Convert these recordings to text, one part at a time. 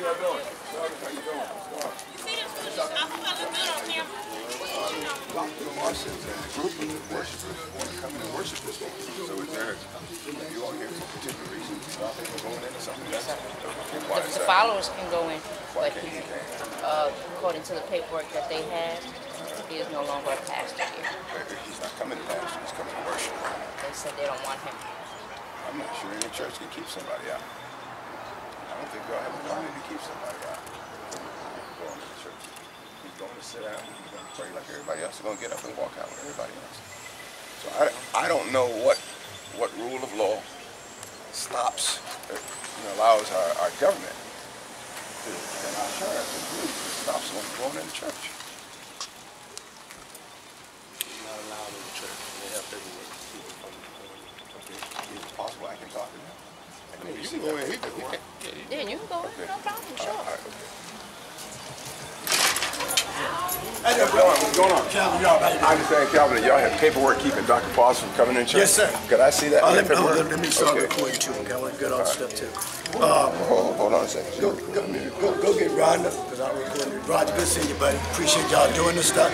y'all doing? How you doing? Parsons and a group of worshipers want to come in and worship this morning. So is there, you all here for a particular reason? Stopping or going in or something? The followers can go in, but according to the paperwork that they have, he is no longer a pastor here. He's not coming to pastor, he's coming to worship. They said they don't want him. I'm not sure any church can keep somebody out. I don't think God has authority to keep somebody out. Going to the church. He's going to sit down, he's going to pray like everybody else. He's going to get up and walk out with everybody else. So I don't know what rule of law stops, allows our government to, and our sheriff and police to stop someone from going in the church. He's not allowed in the church. They have paperwork to keep him from going. Okay. Is it possible I can talk to him? You can go in. Yeah, you can go in. No problem. Sure. All right, okay. What's going on? Calvin, y'all right. I understand, Calvin, that y'all have paperwork keeping Dr. Parsons from coming in church? Yes, sir. Could I see that? Let me start recording too, okay? I want to get all the stuff too. Hold on a second. Go get Rodney, because I'm recording. Roger, good seeing you, buddy. Appreciate y'all doing this stuff.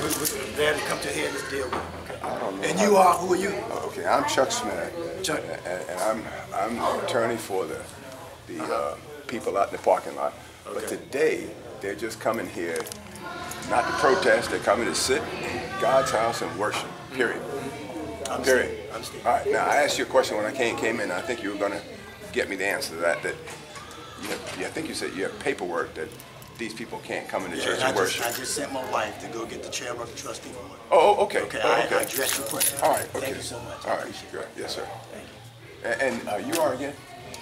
We're glad to come to here and let's deal with it. Okay. I don't know. And you are, who are you? Okay, I'm Chuck Smith. Chuck. And I'm the attorney for the people out in the parking lot. Okay. But today, they're just coming here, not to protest, they're coming to sit in God's house and worship, period. Period. All right, now I asked you a question when I came in, and I think you were going to get me the answer to that I think you said you have paperwork that these people can't come into church and worship. I just sent my wife to go get the chairman of the trustee board. Oh, okay. Okay, I addressed your question. All right, okay. Thank you so much. All right, good. Yes, sir. Thank you. And you are again?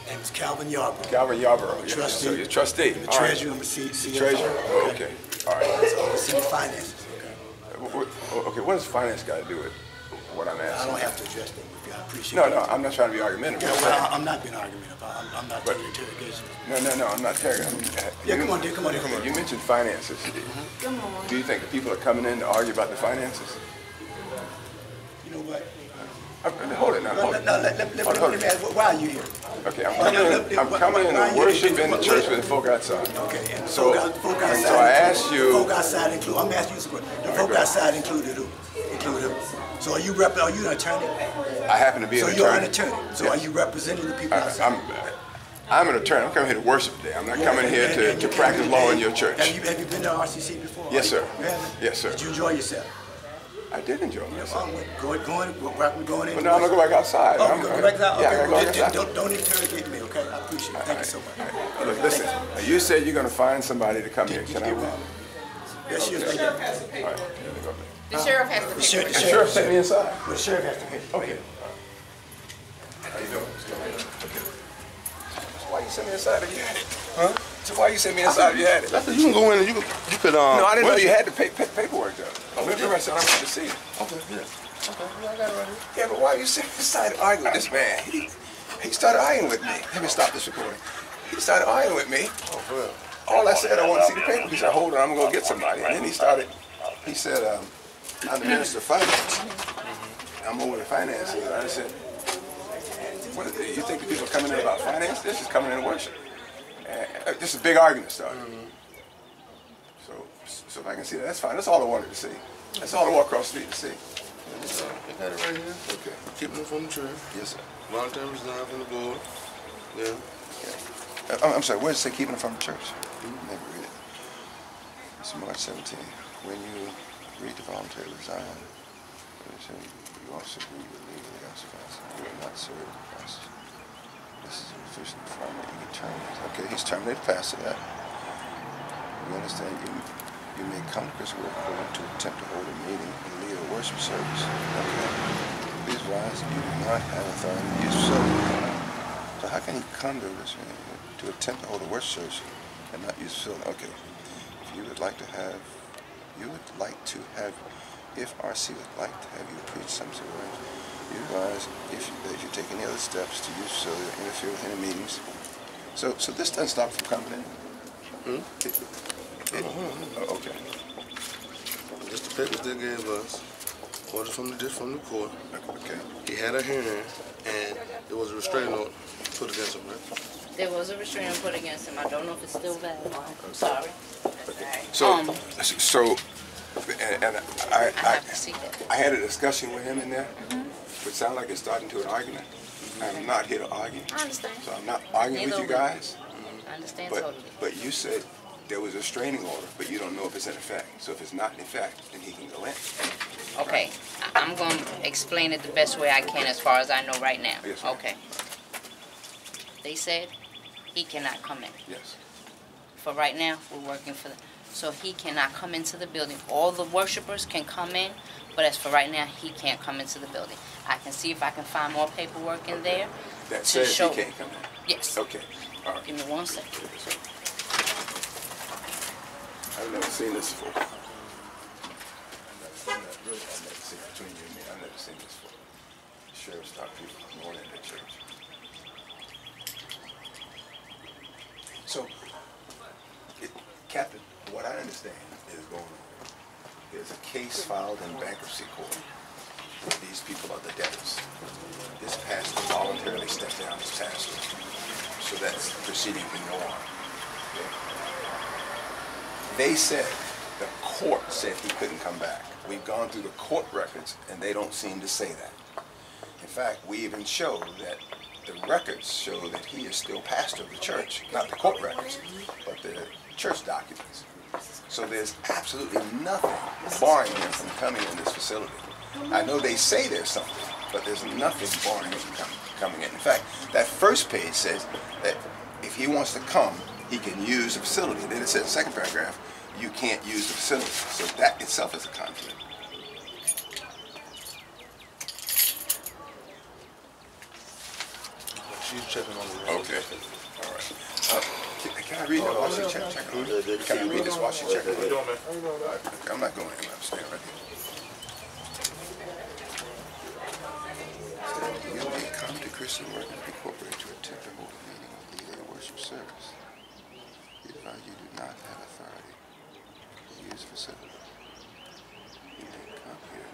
My name is Calvin Yarborough. Calvin Yarborough. Trustee. So you're trustee. The treasurer, I'm the CFO. Treasurer? Okay. All right. So city finances, okay? Okay, what does finance got to do with what I'm asking? I don't have to address that with you. I appreciate No, it. no, I'm not trying to be argumentative. Yeah, well, I'm not being argumentative. I'm not doing interrogation. No, I'm not telling you. Yeah, come on, dear, come on. You mentioned finances. Come on. Do you think the people are coming in to argue about the finances? You know what? Hold it now. Let me ask, why are you here? Okay, I'm coming in to worship in the church with the folk outside. Okay, and so folk outside. So I asked you. Folk outside include. I'm asking you some questions. The folk outside included who? Included who? So are you an attorney? I happen to be an attorney. So you're an attorney. So are you representing the people outside? I'm an attorney. I'm coming here to worship today. I'm not coming here to practice law in your church. Have you been to RCC before? Yes, sir. Yes, sir. Did you enjoy yourself? I did enjoy myself. Going in. But now I'm gonna go back outside. Oh, you go back out? Yeah, okay. Don't interrogate me, okay? I appreciate it. Thank you so much. Look, listen. You said you're gonna find somebody to come here. Can I? Yes, she is right there. All right. The sheriff has to pay. The sheriff sent me inside. Well, the sheriff has to pay. Okay. How you doing? Okay. So why you sent me inside if you had it? Huh? So why you sent me inside if you had it? You can go in and you could No, I didn't know you had to pay paperwork though. Remember I said I wanted to see it. Okay, yeah. Okay, yeah, I got it right here. Yeah, but why you sitting inside arguing with this man? He started arguing with me. Let me stop this recording. He started arguing with me. Oh, for real? All I said, I want to see the paper. He said, hold on, I'm going to go get somebody. And then he said, I'm the Minister of Finance. I'm over the finances. And I said, what is it? You think the people are coming in about finance? This is coming in to worship. This is a big argument started. So if I can see that, that's fine. That's all I wanted to see. That's all I walk across the street to see. I got it right here. Okay. Keeping it from the church. Yes, sir. Voluntary resign from the board. Yeah. Okay. I'm sorry, where does it say keeping it from the church? Never read it. It's March 17. When you read the voluntary resign, you also agree with legally authorized. You will not serve the pastor. This is an official from any terminated. Okay, he's terminated pastor. That. You understand? You may come to this work according to attempt to hold a meeting and lead a worship service. Okay. Please rise. You do not have authority to use facility. So how can he come to this to attempt to hold a worship service and not use facility? Okay. If you would like to have, if RC would like to have you preach some sort of words, you advise if you take any other steps to use facility or interfere with any meetings. So this doesn't stop from coming in. Okay. Just the papers they gave us, orders from the court. Okay. He had a hearing, and there was a restraining order put against him, right? There was a restraining put against him. I don't know if it's still valid. I'm sorry. So, Um, and I have to see that. I had a discussion with him in there, which sounded like it's starting to an argument. I'm not here to argue. I understand. So I'm not arguing with you guys. I understand But, totally. but you said there was a restraining order, but you don't know if it's in effect. So if it's not in effect, then he can go in. Okay, I'm going to explain it the best way I can as far as I know right now. Yes, ma'am. Okay. They said he cannot come in. Yes. For right now, we're working for them. So he cannot come into the building. All the worshipers can come in, but as for right now, he can't come into the building. I can see if I can find more paperwork in there That to says show. he can't come in. Yes. Okay. All right. Give me 1 second. I've never seen this before. I've never seen between you and me. I've never seen this before. The sheriff stopped people from going into the church. So, Captain, what I understand is going on. There's a case filed in bankruptcy court. These people are the debtors. This pastor voluntarily stepped down as pastor, so that proceeding can go on. They said, the court said he couldn't come back. We've gone through the court records, and they don't seem to say that. In fact, we even show that the records show that he is still pastor of the church. Not the court records, but the church documents. So there's absolutely nothing barring him from coming in this facility. I know they say there's something, but there's nothing barring him from coming in. In fact, that first page says that if he wants to come, he can use the facility. Then it says in the second paragraph, you can't use the facility. So that itself is a conflict. She's checking on the Okay. All right. Can I read it while she checking on it? Can I read this while she checking on it? Okay, I'm not going anywhere. I'm staying right here. You may come to Christian Work Incorporated to attend or hold a meeting or lead a worship service. You find you do not have authority to use facility. You may come here.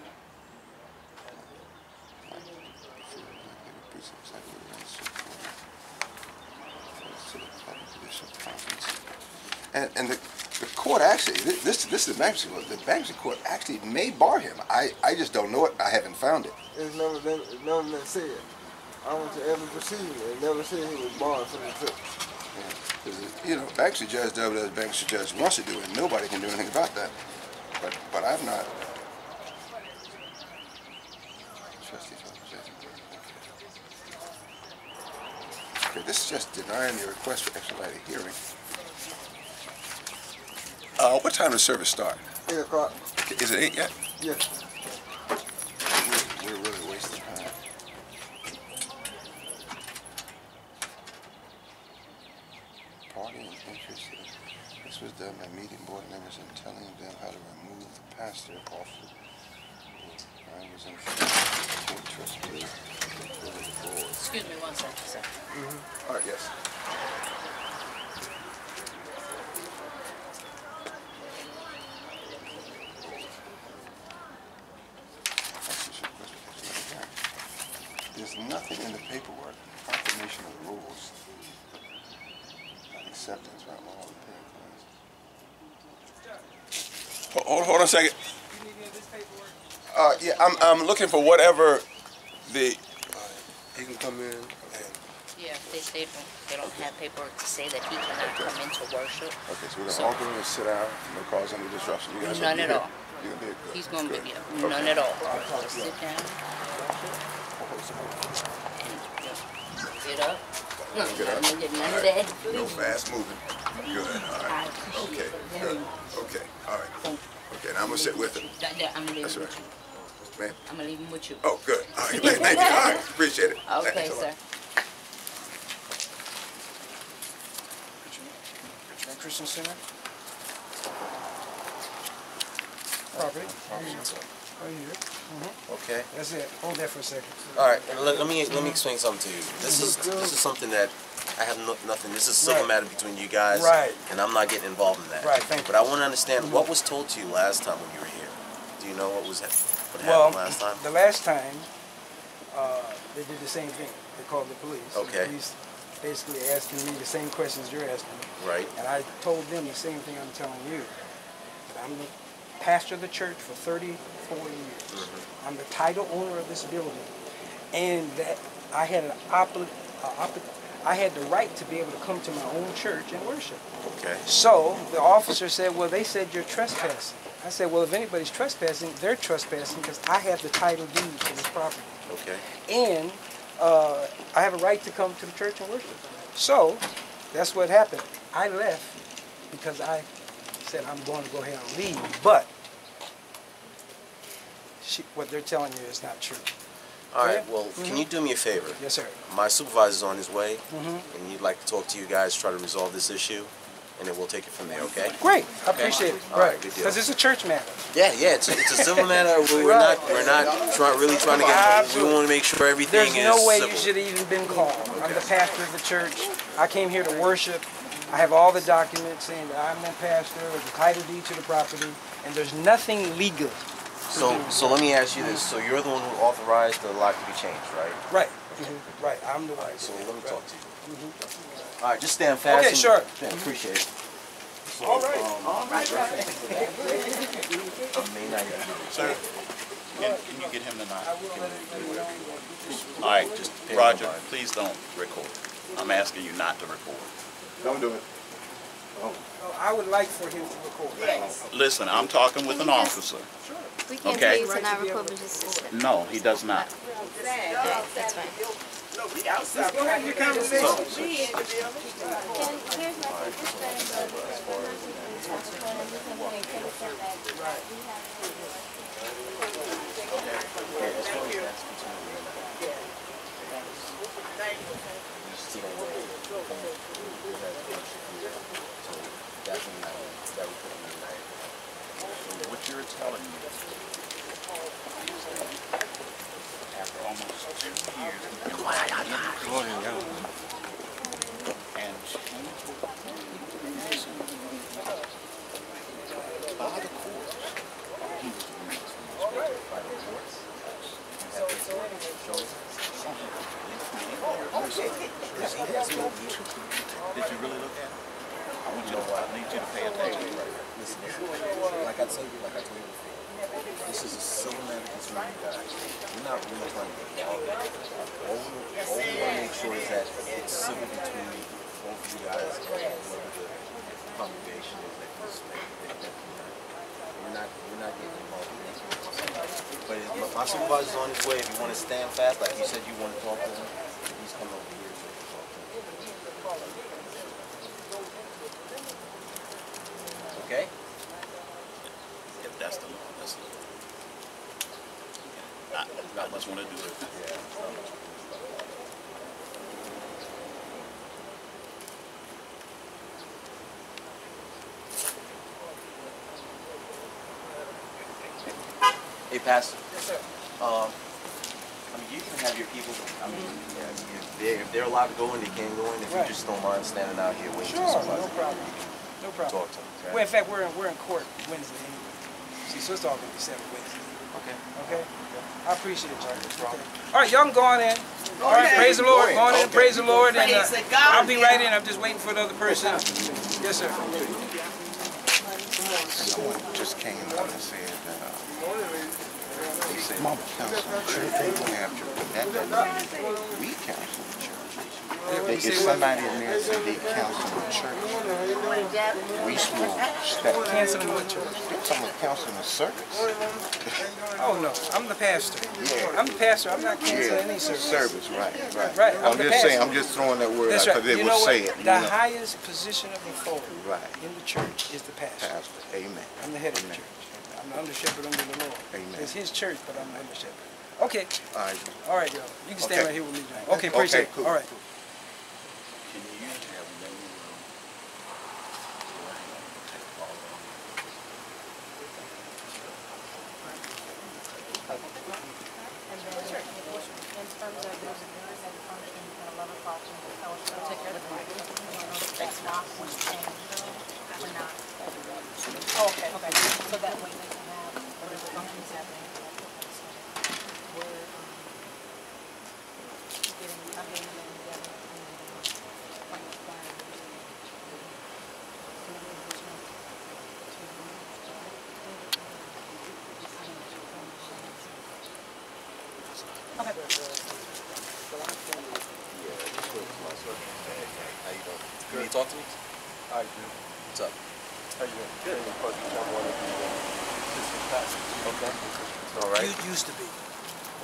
And the court actually, this is the bankruptcy court. The bankruptcy court actually may bar him. I just don't know it. I haven't found it. It's never been said. I went to every proceeding. It never said he was barred from the church. Yeah. You know, bankruptcy judge does what the bankruptcy judge wants to do, and nobody can do anything about that. But I've not. Okay, this is just denying the request for expedited hearing. What time does service start? 8 o'clock. Is it 8 yet? Yes. We're really wasting time. Party and interest. This was done by meeting board members and telling them how to remove the pastor off the I was in trustees. Excuse me 1 second, sir. All right, yes. There's nothing in the paperwork, confirmation of the rules, acceptance, right? Hold on a second. Yeah, I'm looking for whatever the. He can come in. Yeah, they don't have paperwork to say that he cannot come in to worship. Okay, so we're gonna all go and sit down, no cause any disruption. You guys None at all. You're gonna be good. He's going to be here. Okay. None at all. Just sit down and get up. No, Get up. none of that. No fast moving. Good. All right. Okay. Good. Okay. All right. Okay. Now I'm gonna sit with him. I'm leaving That's with right. you. Man. I'm gonna leave him with you. Oh, good. All right. Thank you. All right. Appreciate it. Okay, Thanks a lot. sir. Christian Center. Property. Right here. Okay. That's it. Hold that for a second. All right. And let me explain something to you. This is something that I have nothing. This is a civil matter between you guys. Right. And I'm not getting involved in that. Right. Thank you. But I want to understand what was told to you last time when you were here. Do you know what happened last time? The last time they did the same thing. They called the police. Okay. The police basically asking me the same questions you're asking me. Right. And I told them the same thing I'm telling you. That I'm the pastor of the church for 34 years. I'm the title owner of this building. And that I had I had the right to be able to come to my own church and worship. Okay. So the officer said, well, they said you're trespassing. I said, well, if anybody's trespassing, they're trespassing because I have the title deed to this property. Okay. And I have a right to come to the church and worship. So that's what happened. I left because I said I'm going to go ahead and leave. But what they're telling you is not true. All right, well, can you do me a favor? Yes, sir. My supervisor's on his way, and he'd like to talk to you guys, try to resolve this issue, and then we'll take it from there, okay? Great. I appreciate it. All right, good deal. Because it's a church matter. Yeah, it's a civil matter. We're not really trying to get. We want to make sure everything is There's no way civil. you should have even been called. I'm the pastor of the church. I came here to worship. I have all the documents saying that I'm the pastor, the title deed to the property, and there's nothing legal. So let me ask you this. So you're the one who authorized the lock to be changed, right? Right. Right. I'm the one. So let me talk to you. All right, just stand fast. Okay, sure. Yeah, appreciate it. So, All right. Sir, can you get him tonight? All right, just Roger, please don't record. I'm asking you not to record. Don't do it. I would like for him to record. Listen, I'm talking with an officer. We can't Okay. tell you to not record, but just listen. No, he does not. Okay, that's fine. Let's go ahead and have your conversation. Here's my What you're telling me is after almost 2 years, and by the courts, he was released by the courts. Did you really look at it? I need you to pay attention. Listen, like I told you before, this is a civil matter concerning you guys. We're not really trying to get involved. All we want to make sure is that it's civil between both of you guys and whoever the congregation is that is. We're not getting involved in anything. But my supervisor's on his way. If you want to stand fast, like you said you want to talk to him, he's coming over here to talk to him. Okay? If that's the law, that's the law. I just want to do it. Hey, Pastor. Yes, sir. I mean, you can have your people. I mean, if they're allowed to go in, they can go in. If you just don't mind standing out here waiting Sure, for somebody, no problem. No problem. talk to them. Okay? Well, in fact, we're in court Wednesday anyway. See, so it's all going to be set Wednesday. Okay. Okay? I appreciate you. Okay. All right, y'all can go on in. All right, praise the Lord. Go on in, praise the Lord. And I'll be right in. I'm just waiting for the other person. Yes, sir. Someone just came out and said that they said counsel the church in New Hampshire, but that doesn't mean we counsel the church. If somebody in there said they counsel the church, we will step. Canceling what church? They're talking about counseling the service. Oh, no. I'm the pastor. Yeah. I'm the pastor. I'm not canceling any service. Service, right. Right. I'm just saying, I'm just throwing that word That's out right. because it You know was what? said. The highest position of authority Right. in the church is the pastor. Pastor, amen. I'm the head of the Amen. church. I'm the under shepherd under the Lord. Amen. It's his church, but I'm the under shepherd. Okay. All right. All right, y'all. You can stand Okay. right here with me, John. Okay, appreciate it. cool. All right. Can you have no Okay, okay. So that way they can have whatever functions happening. We're getting them together. Can you talk to me? I do. What's up? How you doing? Good. I'm one of the assistant pastors. Okay. All right. You used to be.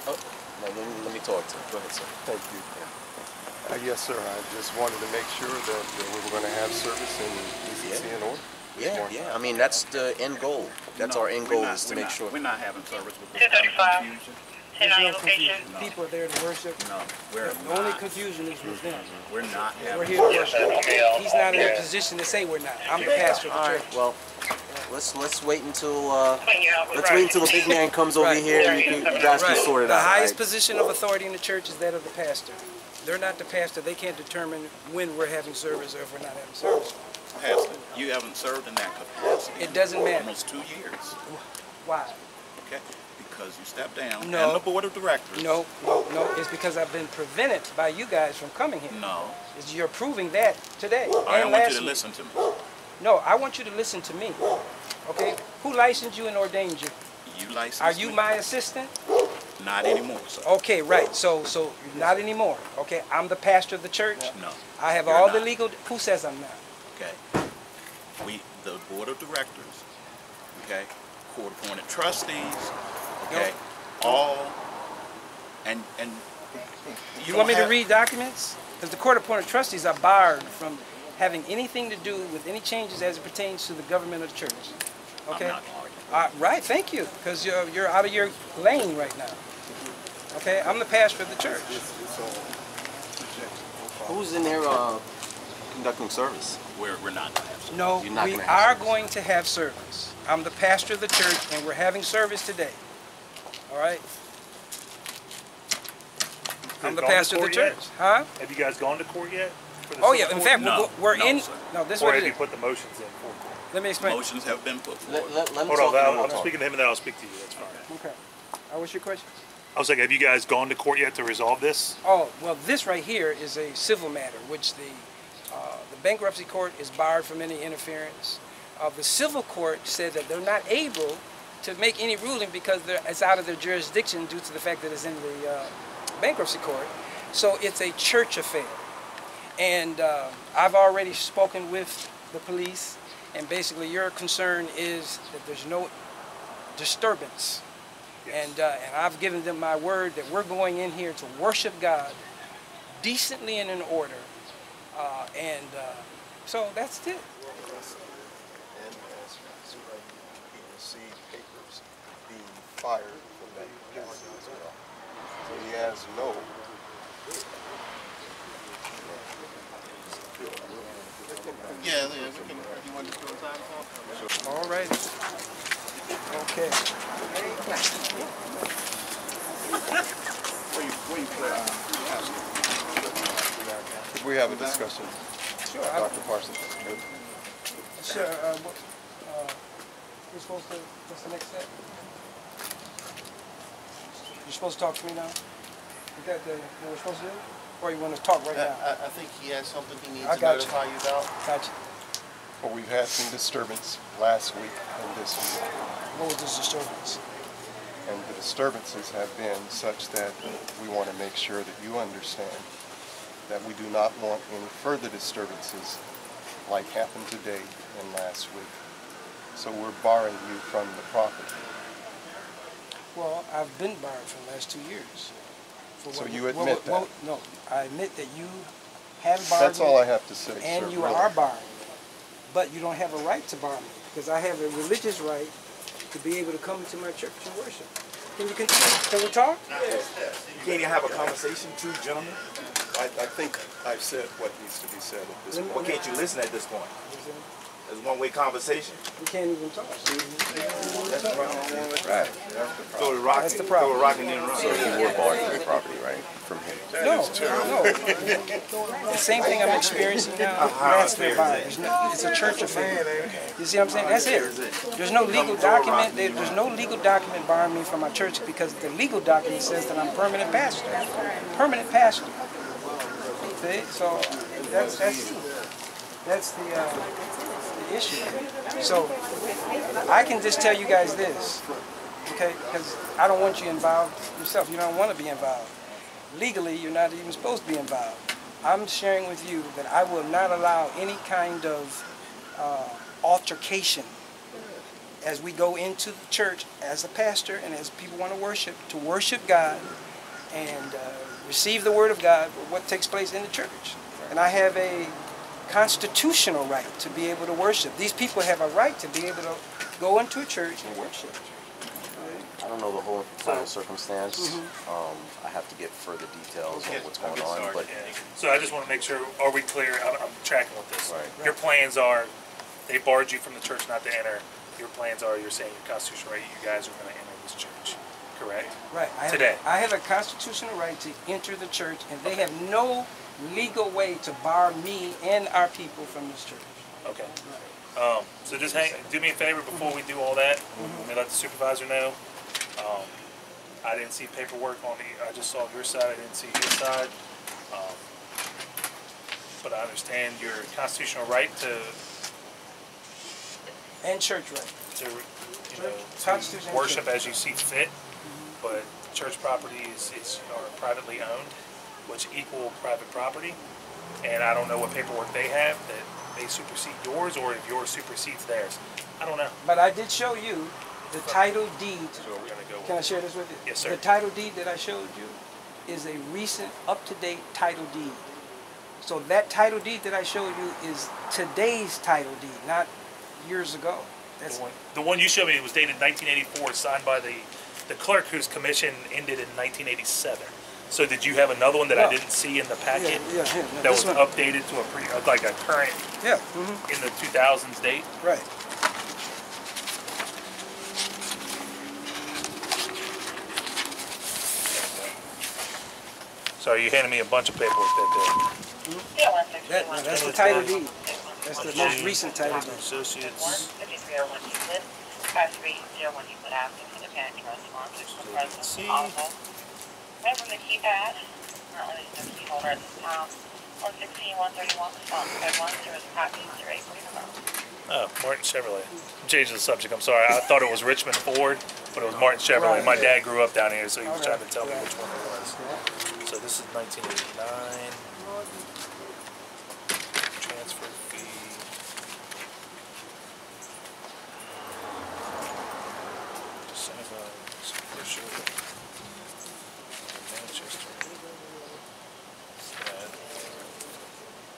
Oh, no, let me talk to him. Go ahead, sir. Thank you. Yes, sir. I just wanted to make sure that we were going to have service in decency and order. Yeah. I mean, that's the end goal. That's our end goal, is to make sure. We're not having service with this kind of confusion. There's no confusion. People are there to worship. No, we're The only confusion is with them. We're not We're having here to worship. He's not in a position to say we're not. I'm the pastor of the All church. right. Well, let's wait until the big man comes over here and you guys can sort it The out. highest right? position of authority in the church is that of the pastor. They're not the pastor. They can't determine when we're having service or if we're not having service. Pastor, you haven't served in that capacity. It doesn't matter. Almost 2 years. Why? Okay? Because you stepped down. No. And the board of directors. No. It's because I've been prevented by you guys from coming here. No. You're proving that today I and want last you to week. listen to me. No, I want you to listen to me. Okay? Who licensed you and ordained you? You licensed Are you me. my assistant? Not anymore, sir. Okay, right. So not anymore. Okay, I'm the pastor of the church. No. I have You're all the not. legal. Who says I'm not? Okay. The board of directors, okay, court-appointed trustees, okay, all, and You want me to read documents? Because the court-appointed trustees are barred from having anything to do with any changes as it pertains to the government of the church. Okay. I'm not arguing. Right. Thank you. Because you're out of your lane right now. Okay. I'm the pastor of the church. Who's in there conducting service? We're not going to have service. No, You're not we gonna have are service. going to have service. I'm the pastor of the church, and we're having service today. All right? I'm the gone to pastor of the court yet? church. Huh? Have you guys gone to court yet? For the Oh, civil yeah. In court? fact, No, we're no, in. sir. No, this is Or what have it you is. put the motions in for court? Let me explain. Motions have been put Let forward. him Hold talk on, and then we'll I'm talk. speaking to him and then I'll speak to you. That's fine. Okay. What's your question? I was like, have you guys gone to court yet to resolve this? Oh, well, this right here is a civil matter, which the bankruptcy court is barred from any interference. The civil court said that they're not able to make any ruling because it's out of their jurisdiction due to the fact that it's in the bankruptcy court. So it's a church affair. And I've already spoken with the police, and basically your concern is that there's no disturbance. Yes. And I've given them my word that we're going in here to worship God decently and in order. So that's it. And as he received papers being fired from that capacity as well. So he has no. Yeah, we can, you want to do a time talk? All right. Okay. Could we have a discussion? Sure. Dr. Parsons. Sure. You're supposed to. What's the next step? You're supposed to talk to me now. Is that what we're supposed to do, or you want to talk right now? I think he has something he needs I to got you. notify you about. Gotcha. Well, we've had some disturbance last week and this week. What was this disturbance? And the disturbances have been such that we want to make sure that you understand that we do not want any further disturbances like happened today and last week. So we're barring you from the property. Well, I've been barred for the last 2 years. So you admit that? No, I admit that you have barred That's me, all I have to say, and sir, you really. are barred. But you don't have a right to bar me, because I have a religious right to be able to come into my church and worship. Can you continue? Can we talk? Can you have a conversation, two gentlemen? I think I've said what needs to be said at this Let me- point. Why can't you listen at this point? It's a one-way conversation. We can't even talk. Right. Throw a rock, That's the problem. throw a rock and then run. So you were barred from the property, right? From him. No. The same thing I'm experiencing now, that's their bar. It's a church affair. You see what I'm saying? That's it. There's no legal document. There's no legal document barring me from my church because the legal document says that I'm permanent pastor. Permanent pastor. See? So that's the issue. So I can just tell you guys this, okay? Because I don't want you involved yourself. You don't want to be involved. Legally, you're not even supposed to be involved. I'm sharing with you that I will not allow any kind of altercation as we go into the church as a pastor and as people want to worship God and receive the Word of God, what takes place in the church. And I have a constitutional right to be able to worship. These people have a right to be able to go into a church and worship. I don't know the whole final circumstance. I have to get further details on what's going on. But So I just want to make sure, are we clear? I'm tracking with this. Right. Your plans are, they barred you from the church not to enter. Your plans are, you're saying your constitutional right, you guys are going to enter this church, correct? Right. Today. I have a constitutional right to enter the church, and they have no legal way to bar me and our people from this church. Okay. So just do me a favor before we do all that. Let me let the supervisor know. I didn't see paperwork on I just saw your side, I didn't see his side. But I understand your constitutional right to And church right. To worship as you see fit, but church property are privately owned, which equal private property. And I don't know what paperwork they have that may supersede yours, or if yours supersedes theirs. I don't know. But I did show you the title deed. So we're gonna go. Can I share this with you? Yes, sir. The title deed that I showed you is a recent, up-to-date title deed. So that title deed that I showed you is today's title deed, not years ago. That's The one you showed me was dated 1984, signed by the clerk whose commission ended in 1987. So did you have another one that I didn't see in the packet that was updated to like a current in the 2000s date? Right. So you handed me a bunch of paperwork That's the title deed. That's the most recent title deed. Associates. Remember the keypad? Currently there's no key holder at this time. 116, 131, response code 1058. Oh, Martin Chevrolet. I'm changing the subject, I'm sorry. I thought it was Richmond Ford, but it was Martin Chevrolet. My dad grew up down here, so he was trying to tell me which one it was. So this is 1989. Transfer fee.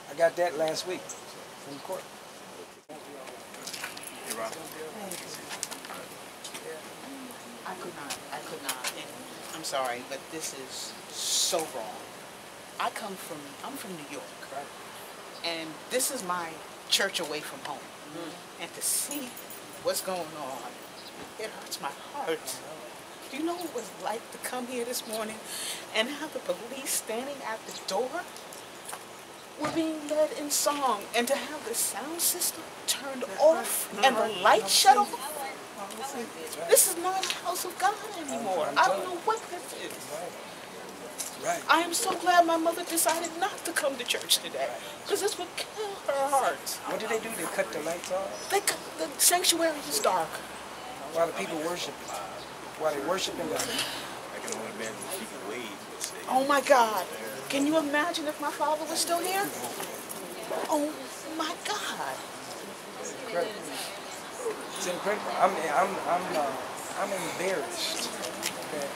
I got that last week from court. I could not. And I'm sorry, but this is so wrong. I'm from New York, and this is my church away from home. And to see what's going on, it hurts my heart. Do you know what it was like to come here this morning and have the police standing at the door? We're being led in song, and to have the sound system turned off and the light shut off. This is not a house of God anymore. I don't know what this is. Right. I am so glad my mother decided not to come to church today, because this would kill her heart. What did they do? They cut the lights off? The sanctuary is dark. While the people worship it. While they worship in God. I can only imagine if she could wave. Oh my God. Can you imagine if my father was still here? Oh my God. It's incredible. I'm embarrassed that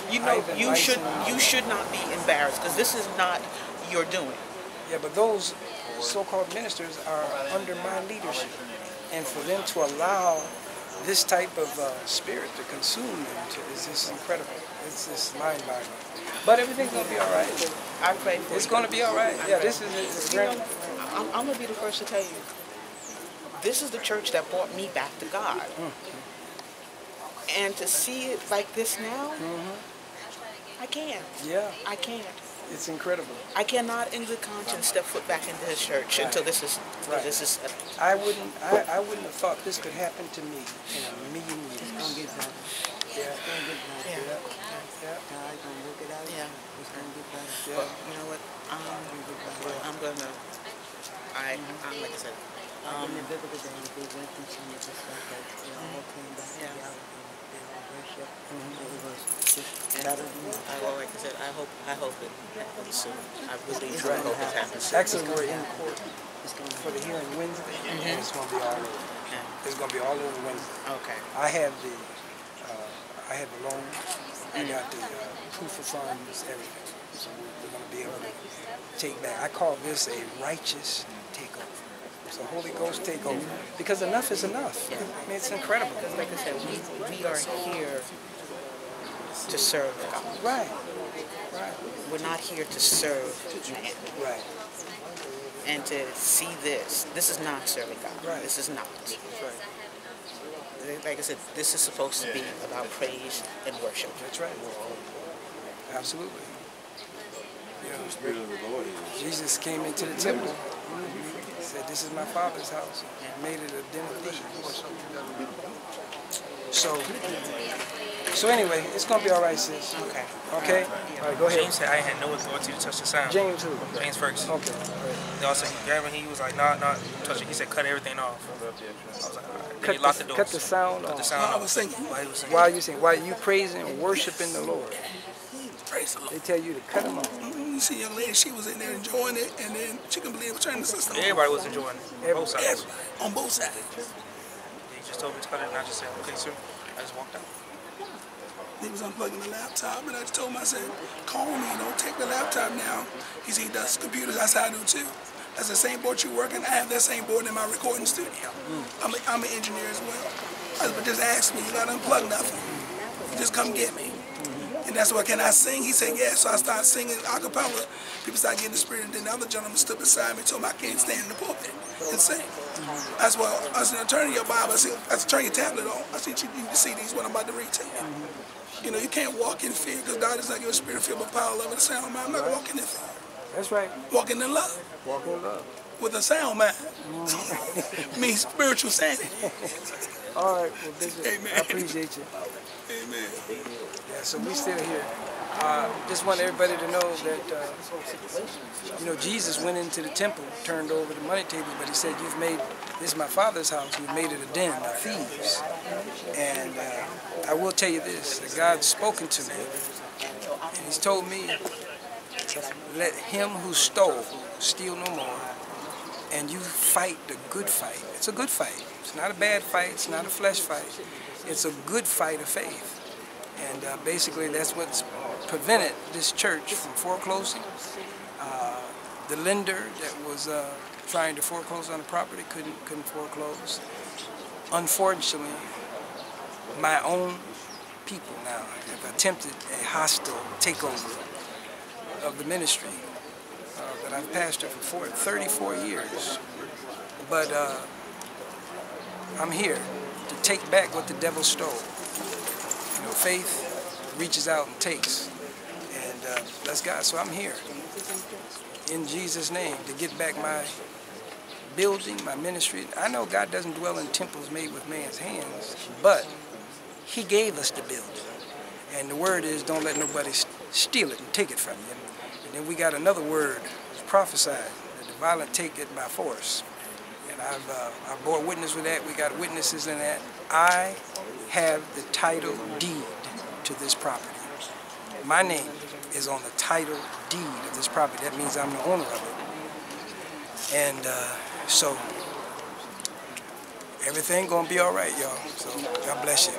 you know you should not be embarrassed, because this is not your doing. Yeah, but those so-called ministers are under my leadership, and for them to allow this type of spirit to consume them is just incredible. It's just mind-boggling. But everything's gonna be all right. I pray for It's gonna be all right. Yeah, this is great. I'm gonna be the first to tell you. This is the church that brought me back to God. And to see it like this now, I can't. Yeah. I can't. It's incredible. I cannot, in good conscience, step foot back into this church until this is. I wouldn't have thought this could happen to me in a million years. It's gonna get better. Yeah, it's gonna get better. Yeah. God's gonna work it out. Yeah. It's gonna get better. Yeah. But you know what? I'm gonna. Like I said. In the biblical days, they went through some of the stuff that it all came back together. worship. It was just better than that. Well, like I said, I hope it happens soon. I really It's do gonna hope it happen. happens soon. Actually, we're in court for the hearing Wednesday, and it's going to be all over. It's going to be all over Wednesday. Okay. I have the loan. I got the proof of funds, everything. So we're going to be able to take back. I call this a righteous takeover. It's a Holy Ghost takeover because enough is enough. I mean, it's incredible. Because like I said, we are here to serve God. Right. Right. We're not here to serve man. Right. And to see this is not serving God. Right. This is not. That's right. Like I said, this is supposed to be about praise and worship. That's right. Absolutely. You know, The Spirit of the Lord is. Jesus came into the temple. He said, "This is my Father's house." And made it a den of thieves. So anyway, it's gonna be all right, sis. Okay. Okay. All right, go ahead. James said I had no authority to touch the sound. James who? James Ferguson. Okay. They also he grabbed me. He was like, "Nah, touch it." He said, "Cut everything off." I was like, "All right." Then he locked the doors. Cut the sound Cut the off. sound I off. was singing. While he was singing. While you sing, while you praising and worshiping the Lord, Praise the Lord. they tell you to cut them off. You see, young lady, she was in there enjoying it, and then she couldn't believe it turning the system. Everybody was enjoying it. Both sides. Everybody, on both sides. He just told me to cut it, and I just said, "Okay, sir." I just walked out. He was unplugging the laptop, and I just told him, I said, "Call me, don't take the laptop now." He said he does computers. I said, "I do too." That's the same board you're working. I have that same board in my recording studio. I'm an engineer as well. I said, "But just ask me, you gotta unplug nothing. Just come get me." And that's what, "Can I sing?" He said, "Yeah." So I started singing a cappella. People started getting the spirit, and then the other gentleman stood beside me and told me I can't stand in the pulpit and sing. That's why I said, "Turn your Bible." I said, "Turn your tablet on." I said, "You need to see these, what I'm about to read to you." You know, you can't walk in fear because God is not giving a spirit of fear, but power, love, and a sound mind. I'm not walking in fear. That's right. Walking in love. Walking in love. With a sound mind. Means spiritual sanity. All right, well, Bishop, Amen. I appreciate you. Amen. Yeah, so we still here. Just want everybody to know that, you know, Jesus went into the temple, turned over the money tables, but he said, "You've made, this is my Father's house, you've made it a den of thieves." And I will tell you this, that God's spoken to me, and he's told me, "Let him who stole steal no more, and you fight the good fight." It's a good fight. It's not a bad fight. It's not a flesh fight. It's a good fight of faith. And basically that's what's prevented this church from foreclosing. The lender that was trying to foreclose on the property couldn't foreclose. Unfortunately, my own people now have attempted a hostile takeover of the ministry that I've pastored for 34 years. But I'm here to take back what the devil stole. You know, faith reaches out and takes, and that's God. So I'm here in Jesus' name to get back my building, my ministry. I know God doesn't dwell in temples made with man's hands, but he gave us the building. And the word is, don't let nobody steal it and take it from you. And then we got another word, prophesied, that the violent take it by force. And I bore witness with that. We got witnesses in that. I have the title deed to this property. My name is on the title deed of this property. That means I'm the owner of it. And so everything gonna be all right, y'all. So God bless you.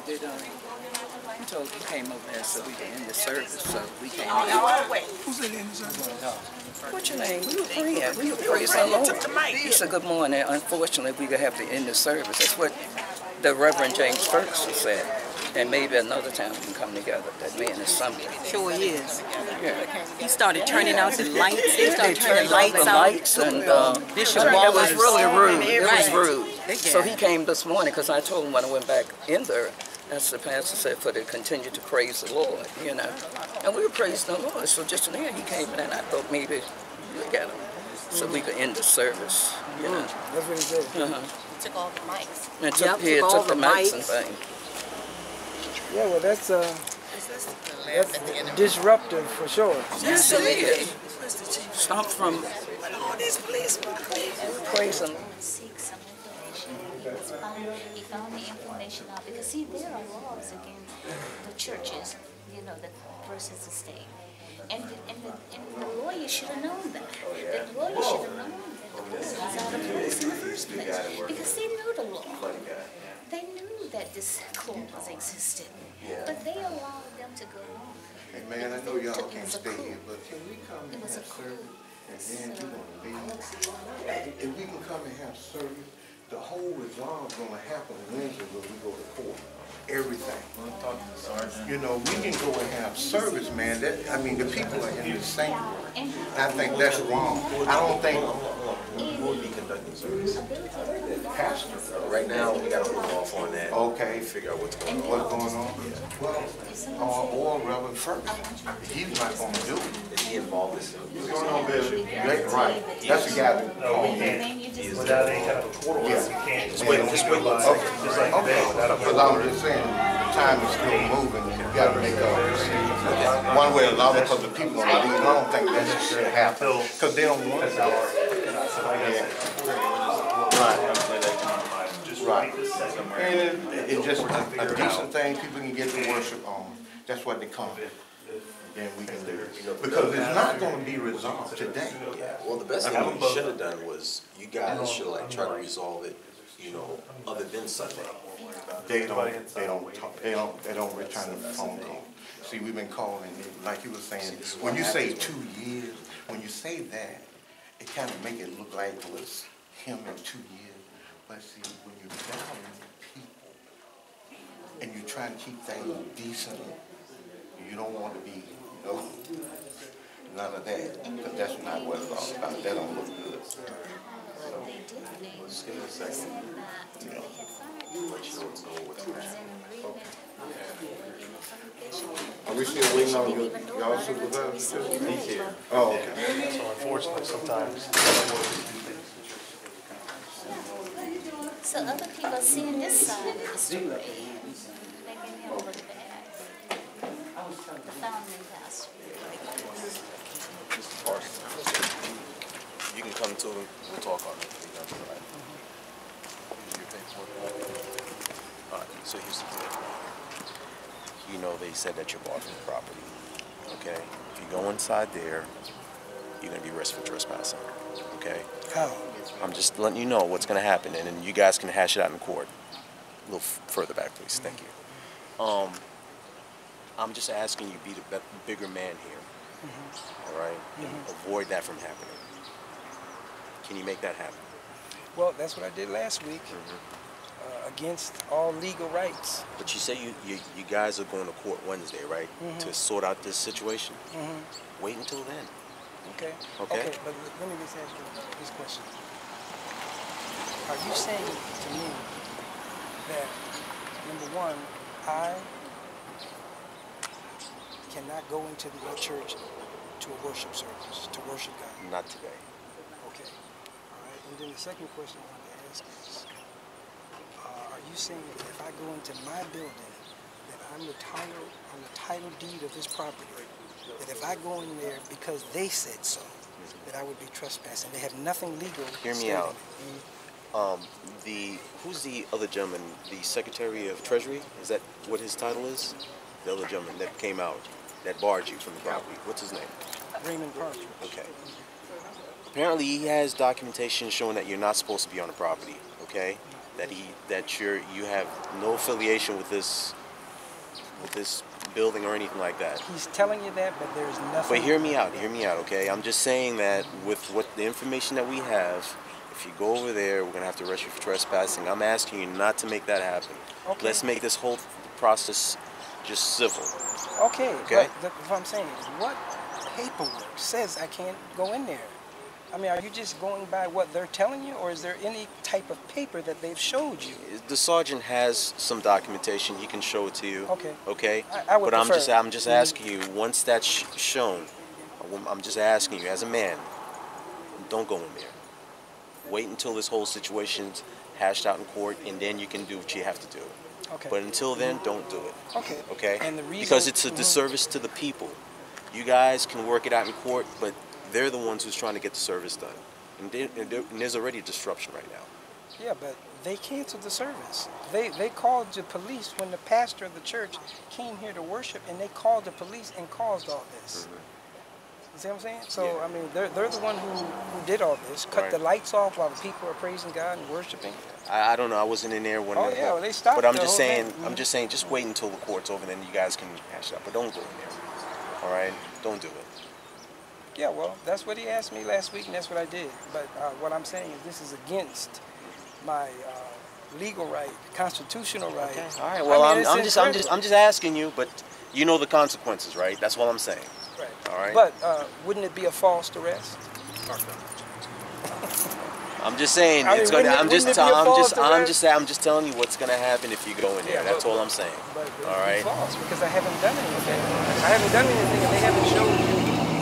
He told you came over there so we could end the service, so we came Who's in the service? What's your name? We were praying. We were praising the Lord. He said, "Good morning." Unfortunately, we're going to have to end the service. That's what the Reverend James Ferguson said. And maybe another time we can come together. That man is something. Sure he is. Yeah. He started turning out the lights. They started turning turned lights off the out. lights, and Bishop it Wallace was really rude. It was Right. rude. So he came this morning because I told him when I went back in there, as the pastor said, for to continue to praise the Lord, you know. And we were praising the Lord. So just then he came in and I thought maybe look at him. So we could end the service, you know. That's what he said. He took all the mics. And took the mics and things. Yeah, well, that's disruptive for sure. Yes, it is. Stop from all these policemen. praising. he found the information out, because see, there are laws against the churches, you know, that versus the state. And the lawyer should have known that. The lawyer should have known that the board was out of place in the first place, because they knew the law. They knew that this clause existed, but they allowed them to go on. Hey man, I know y'all can't stay here, but It was a coup. And then you're gonna leave. If we can come and have service, the whole resolve's gonna happen Wednesday when we go to court. Everything. You know, we can go and have service, man. That, I mean, the people are in the sanctuary. I think that's wrong. I don't think. Who would be conducting service? Pastor. Right now, we got to hold off on that. Okay. Figure out what's going on. What's going on? Well, or Reverend first. He's not going to do it. Is he involved in this? What's going on, Bishop? Right. That's the guy that called me. Without any kind of a court order, you can't just wait. Just like that. Because I'm just saying, time is still moving. You got to make a decision one way or another, because the people are leaving. I don't think that should happen because they don't want it. Right. And it's just a decent thing people can get to worship on. That's what they come. Then we can do it. Because it's not going to be resolved today. Yeah. Well, the best thing you should have done was you guys should like try to resolve it, you know, other than Sunday. They don't return the phone call. See, we've been calling, like you were saying, when you say 2 years, when you say that, it kind of make it look like it was him in 2 years. But see, when you're valuing people and you're trying to keep things decent, you don't want to be, you know, none of that, because that's not what it's all about. That don't look good. Let's give it a second. Let you know what's going on. Are we still waiting on y'all supervisor? He's here. Oh, okay. So unfortunately, sometimes. So other people seeing this side of the story, making him look bad. The founding pastor. Mr. Parson, you can come to him. We'll talk on it. All right, so here's the deal. You know, they said that you're bought from the property, okay? If you go inside there, you're going to be arrested for trespassing, okay? How? I'm just letting you know what's going to happen, and then you guys can hash it out in court. A little further back, please. Thank you. I'm just asking you to be the bigger man here, all right? And avoid that from happening. Can you make that happen? Well, that's what I did last week. Against all legal rights. But you say you guys are going to court Wednesday, right? To sort out this situation? Wait until then. Okay. Okay? Okay, but let me just ask you this question. Are you saying to me that, number one, I cannot go into the church to a worship service, to worship God? Not today. Okay. All right. And then the second question I wanted to ask is, are you saying that if I go into my building, that I'm the title deed of this property, that if I go in there because they said so, that I would be trespassing? They have nothing legal. Hear me out. Who's the other gentleman? The Secretary of Treasury? Is that what his title is? The other gentleman that came out, that barred you from the property. What's his name? Raymond Partridge. Okay. Apparently, he has documentation showing that you're not supposed to be on the property. Okay. That you have no affiliation with this building or anything like that. He's telling you that, but there's nothing. But hear me out, okay? I'm just saying that with what the information that we have, if you go over there, we're gonna have to arrest you for trespassing. I'm asking you not to make that happen. Okay. Let's make this whole process just civil. Okay. Okay. But what I'm saying is, what paperwork says I can't go in there? I mean, are you just going by what they're telling you, or is there any type of paper that they've showed you? The sergeant has some documentation. He can show it to you. Okay. Okay. I would but I'm prefer. just asking you. Once that's shown, I'm just asking you as a man. Don't go in there. Wait until this whole situation's hashed out in court, and then you can do what you have to do. Okay. But until then, don't do it. Okay. Okay. And the reason, because it's a disservice to the people. You guys can work it out in court, but they're the ones who's trying to get the service done. And there's already a disruption right now. Yeah, but they canceled the service. They called the police when the pastor of the church came here to worship, and they called the police and caused all this. You see what I'm saying? So, I mean, they're the one who did all this, cut the lights off while the people are praising God and worshiping. I don't know. I wasn't in there when. Oh, yeah, well, they stopped But I'm the just whole saying. thing. I'm just saying. Just wait until the court's over, then you guys can hash it out. But don't go in there. All right? Don't do it. Yeah, well, that's what he asked me last week, and that's what I did. But what I'm saying is this is against my legal right, constitutional right. Okay. All right. Well, I mean, I'm just asking you, but you know the consequences, right? That's all I'm saying. Right. All right. But wouldn't it be a false arrest? I'm just saying it's gonna. I'm just telling you what's gonna happen if you go in there. That's all I'm saying. All right. False, because I haven't done anything. I haven't done anything, and they haven't showed me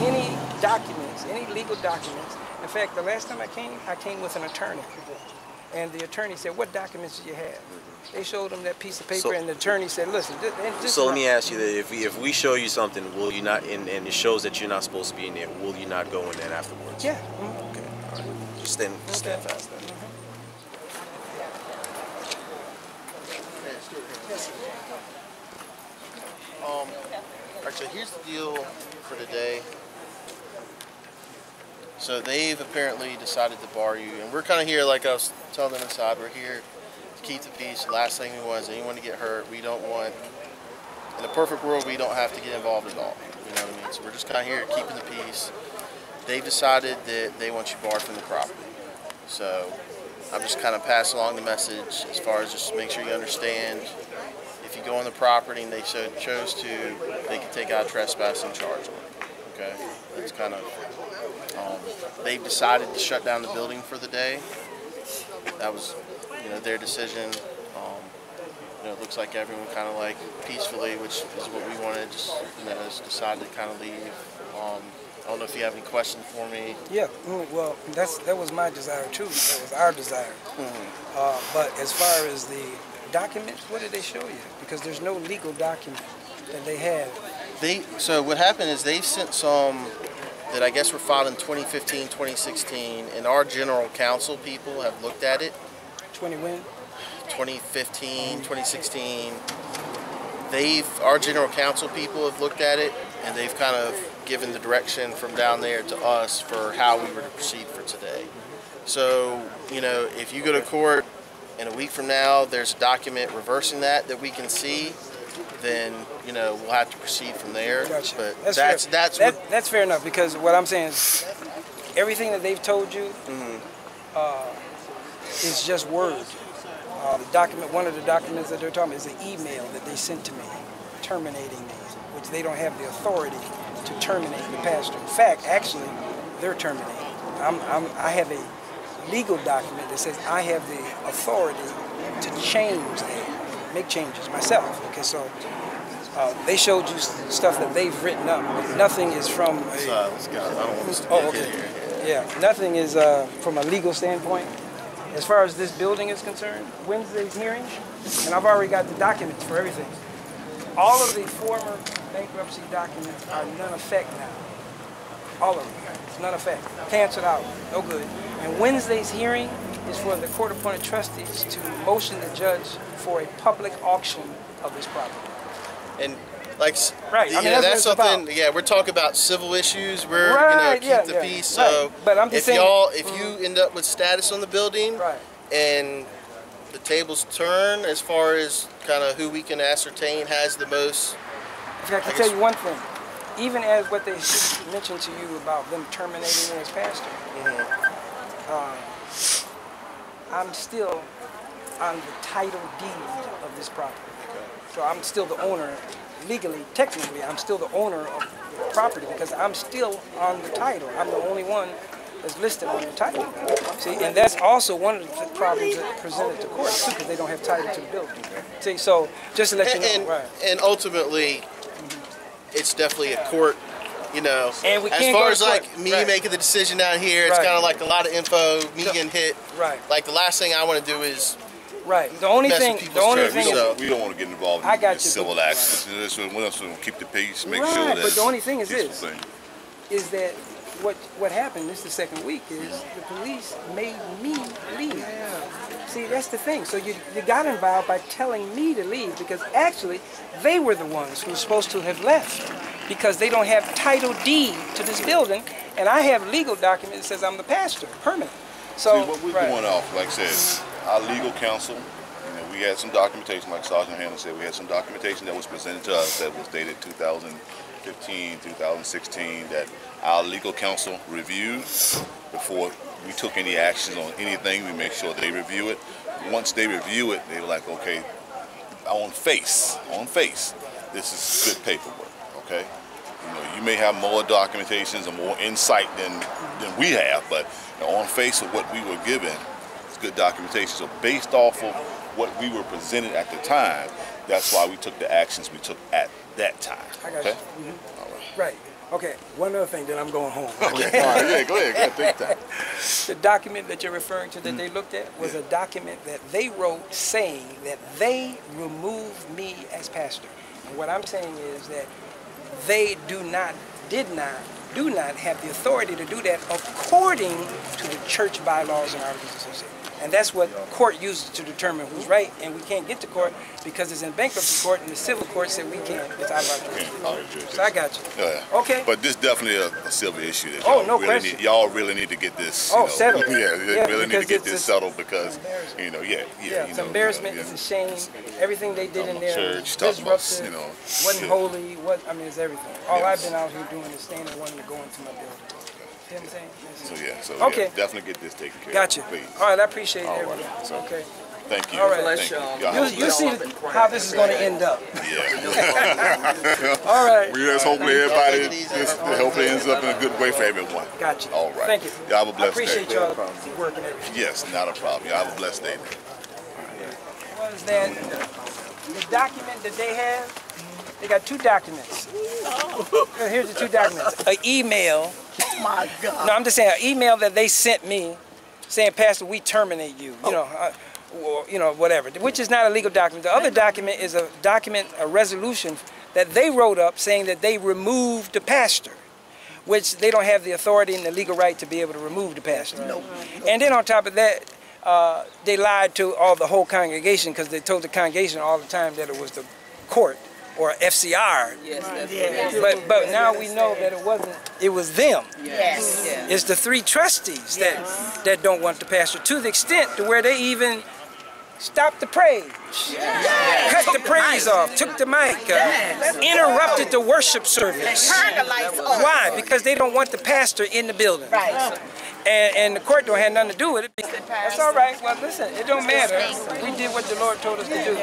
any documents, any legal documents. In fact, the last time I came with an attorney, and the attorney said, "What documents do you have?" They showed him that piece of paper, and the attorney said, "Listen, so let me ask you that: if we show you something, will you not? And it shows that you're not supposed to be in there. Will you not go in there afterwards? Yeah. Okay. All right. Just stand fast then. All right, so here's the deal for today. So they've apparently decided to bar you, and we're kind of here, like I was telling them inside, we're here to keep the peace. The last thing we want is anyone to get hurt. We don't want, in a perfect world, we don't have to get involved at all. You know what I mean? So we're just kind of here keeping the peace. They've decided that they want you barred from the property. So I'm just kind of passing along the message as far as just make sure you understand. If you go on the property and they chose to, they can take out a trespassing charge on it. Okay? That's kind of, they've decided to shut down the building for the day. That was, their decision. It looks like everyone kind of like peacefully, which is what we wanted, just, just decided to kind of leave. I don't know if you have any questions for me. Yeah, well, that was my desire too. That was our desire. But as far as the documents, what did they show you? Because there's no legal document that they have. So what happened is they've sent some that I guess were filed in 2015, 2016, and our general counsel people have looked at it. 2015, 2016. Our general counsel people have looked at it, and they've kind of given the direction from down there to us for how we were to proceed for today. So, if you go to court and a week from now there's a document reversing that we can see, then, we'll have to proceed from there. Gotcha. But that's fair enough, because what I'm saying is everything that they've told you is just word. One of the documents that they're talking about is an email that they sent to me terminating me, which they don't have the authority to terminate the pastor. In fact, actually, they're terminating. I have a legal document that says I have the authority to change that, make changes myself. Okay, so they showed you stuff that they've written up, but nothing is from a... Yeah, nothing is from a legal standpoint. As far as this building is concerned, Wednesday's hearing, and I've already got the documents for everything. All of the former bankruptcy documents are none effect now. All of them. It's none effect. Canceled out. No good. And Wednesday's hearing is for the court-appointed trustees to motion the judge for a public auction of this property. And like, right. that's something. Yeah, we're talking about civil issues. We're keep the peace. So, but I'm just saying, if you end up with status on the building, and the tables turn as far as kind of who we can ascertain has the most. I can tell you one thing. Even as what they mentioned to you about them terminating me as pastor, I'm still on the title deed of this property. So I'm still the owner. Legally, technically, I'm still the owner of the property because I'm still on the title. I'm the only one that's listed on the title. See, and that's also one of the problems that presented to court too, because they don't have title to the building. See, so just to let you know, and ultimately, it's definitely a court. And we can't as far as court. like me making the decision down here, it's kind of like a lot of info, me getting hit. Like the last thing I want to do is. The only thing we don't want to get involved in civil actions. We want to keep the peace, make sure that but the only thing is this, is that what happened, this is the second week, is the police made me leave. See, that's the thing. So you got involved by telling me to leave, because actually they were the ones who were supposed to have left, because they don't have title deed to this building, and I have legal document that says I'm the pastor, permanent. So see, what we're going off, like I said, our legal counsel, we had some documentation, like Sergeant Hannah said, we had some documentation that was presented to us that was dated 2015, 2016, that our legal counsel reviewed before we took any actions on anything. We make sure they review it. Once they review it, they were like, okay, on face, this is good paperwork, okay? You may have more documentations or more insight than we have, but on face of what we were given, it's good documentation. So based off of what we were presented at the time, that's why we took the actions we took at that time. I got you. Mm-hmm. Right. Okay. One other thing, then I'm going home. Okay. All right. Yeah, go ahead. Take time. The document that you're referring to that they looked at was a document that they wrote saying that they removed me as pastor. And what I'm saying is that they do not have the authority to do that according to the church bylaws and articles of association. And that's what court uses to determine who's right, and we can't get to court because it's in bankruptcy court, and the civil court said we can't. It's out of our jurisdiction. So I got you. Yeah. Okay. But this is definitely a civil issue that y'all really need to get this. Settled. Really need to get this settled because, it's embarrassment. It's a shame. Everything they did in there church, disruptive. Wasn't holy. It's everything. All I've been out here doing is standing, wanting to go into my building. See what I'm saying? So okay. Definitely get this taken care of. Gotcha. Please. All right, I appreciate everything. So, okay. Thank you. All right. Thank you. You'll see how this is going to end up. Yeah. All right. We just hopefully hopefully ends up in a good way for everyone. Gotcha. All right. Thank you. Y'all have a blessed day. I appreciate y'all working everything. Yes, not a problem. Y'all have a blessed day. Was that the document that they have? They got two documents. Here's the two documents. An email. Oh my God. No, I'm just saying an email that they sent me saying, Pastor, we terminate you. Whatever. Which is not a legal document. The other document is a resolution that they wrote up saying that they removed the pastor, which they don't have the authority and the legal right to be able to remove the pastor. Nope. And then on top of that, they lied to the whole congregation because they told the congregation all the time that it was the court or FCR. Yes, but now we know that it wasn't. It was them. Yes. It's the three trustees that don't want the pastor, to the extent to where they even stopped the praise, cut the praise off, took the mic, interrupted the worship service. Turned the lights off. Why? Because they don't want the pastor in the building. Right. And the court don't have nothing to do with it. That's all right. Well, listen, it don't matter. We did what the Lord told us to do.